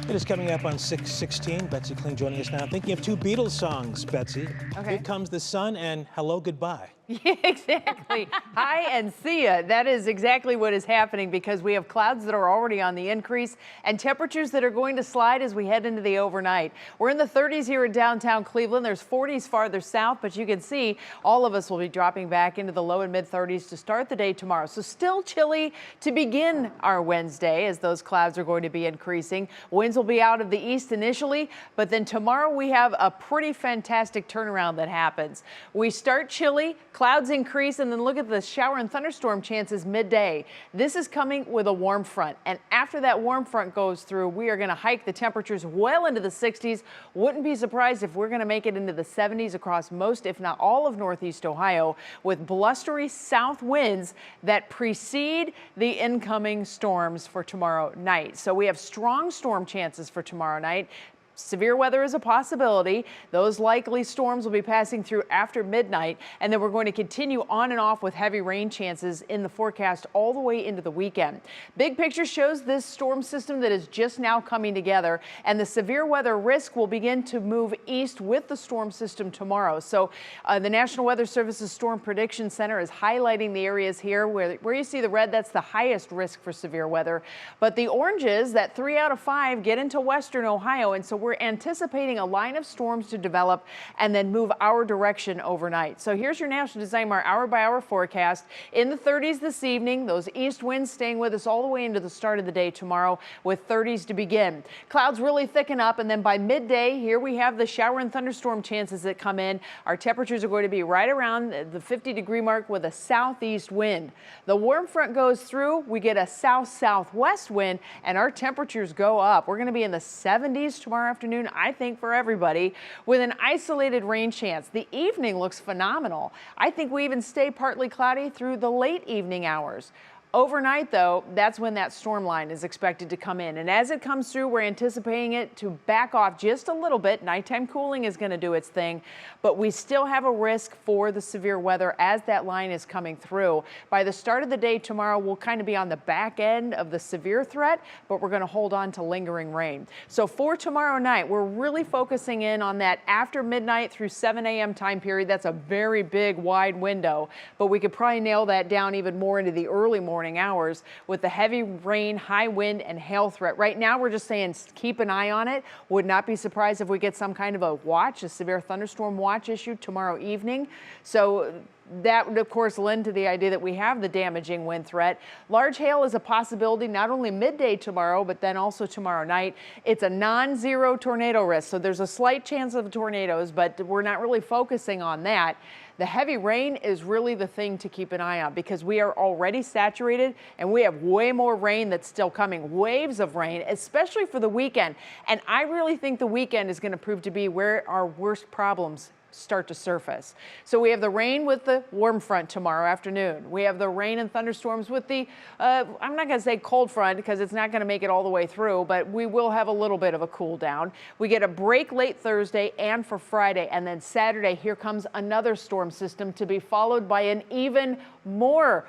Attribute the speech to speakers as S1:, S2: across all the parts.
S1: It is coming up on 6:16. Betsy Kling joining us now. Thinking of two Beatles songs, Betsy.
S2: Okay.
S1: Here Comes the Sun and Hello, Goodbye.
S2: Yeah, exactly. Hi and see ya. That is exactly what is happening because we have clouds that are already on the increase and temperatures that are going to slide as we head into the overnight. We're in the 30s here in downtown Cleveland. There's 40s farther south, but you can see all of us will be dropping back into the low and mid 30s to start the day tomorrow. So still chilly to begin our Wednesday as those clouds are going to be increasing. Winds will be out of the east initially, but then tomorrow we have a pretty fantastic turnaround that happens. We start chilly. Clouds increase, and then look at the shower and thunderstorm chances midday. This is coming with a warm front, and after that warm front goes through, we are going to hike the temperatures well into the 60s. Wouldn't be surprised if we're going to make it into the 70s across most, if not all, of Northeast Ohio, with blustery south winds that precede the incoming storms for tomorrow night. So we have strong storm chances for tomorrow night. Severe weather is a possibility. Those likely storms will be passing through after midnight, and then we're going to continue on and off with heavy rain chances in the forecast all the way into the weekend. Big picture shows this storm system that is just now coming together, and the severe weather risk will begin to move east with the storm system tomorrow. So the National Weather Service's Storm Prediction Center is highlighting the areas here where you see the red. That's the highest risk for severe weather, but the oranges, that 3 out of 5, get into western Ohio, and so we're anticipating a line of storms to develop and then move our direction overnight. So here's your National Design-Mar hour-by-hour forecast. In the 30s this evening, those east winds staying with us all the way into the start of the day tomorrow with 30s to begin. Clouds really thicken up, and then by midday, here we have the shower and thunderstorm chances that come in. Our temperatures are going to be right around the 50-degree mark with a southeast wind. The warm front goes through, we get a south-southwest wind, and our temperatures go up. We're going to be in the 70s tomorrow afternoon, I think, for everybody, with an isolated rain chance. The evening looks phenomenal. I think we even stay partly cloudy through the late evening hours. Overnight, though, that's when that storm line is expected to come in. And as it comes through, we're anticipating it to back off just a little bit. Nighttime cooling is going to do its thing, but we still have a risk for the severe weather as that line is coming through. By the start of the day tomorrow, we'll kind of be on the back end of the severe threat, but we're going to hold on to lingering rain. So for tomorrow night, we're really focusing in on that after midnight through 7 a.m. time period. That's a very big, wide window, but we could probably nail that down even more into the early morning hours with the heavy rain, high wind, and hail threat. Right now, we're just saying keep an eye on it. Would not be surprised if we get some kind of a watch, a severe thunderstorm watch issued tomorrow evening. So that would, of course, lend to the idea that we have the damaging wind threat. Large hail is a possibility not only midday tomorrow, but then also tomorrow night. It's a non-zero tornado risk, so there's a slight chance of tornadoes, but we're not really focusing on that. The heavy rain is really the thing to keep an eye on because we are already saturated and we have way more rain that's still coming, waves of rain, especially for the weekend. And I really think the weekend is going to prove to be where our worst problems start to surface. So we have the rain with the warm front tomorrow afternoon. We have the rain and thunderstorms with the, I'm not going to say cold front because it's not going to make it all the way through, but we will have a little bit of a cool down. We get a break late Thursday and for Friday, and then Saturday, here comes another storm system to be followed by an even more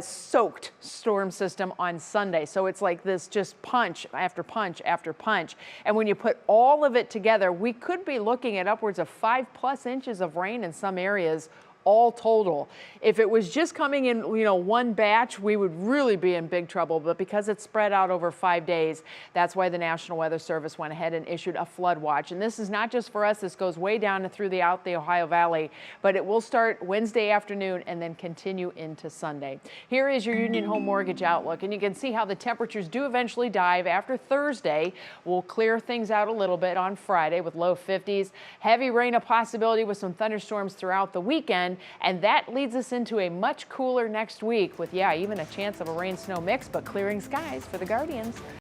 S2: soaked storm system on Sunday. So it's like this just punch after punch after punch. And when you put all of it together, we could be looking at upwards of 5+ inches of rain in some areas, all total. If it was just coming in, one batch, we would really be in big trouble. But because it's spread out over 5 days, that's why the National Weather Service went ahead and issued a flood watch. And this is not just for us. This goes way down and through the Ohio Valley, but it will start Wednesday afternoon and then continue into Sunday. Here is your Union Home Mortgage outlook, and you can see how the temperatures do eventually dive after Thursday. We'll clear things out a little bit on Friday with low 50s. Heavy rain a possibility with some thunderstorms throughout the weekend. And that leads us into a much cooler next week with, even a chance of a rain-snow mix, but clearing skies for the Guardians.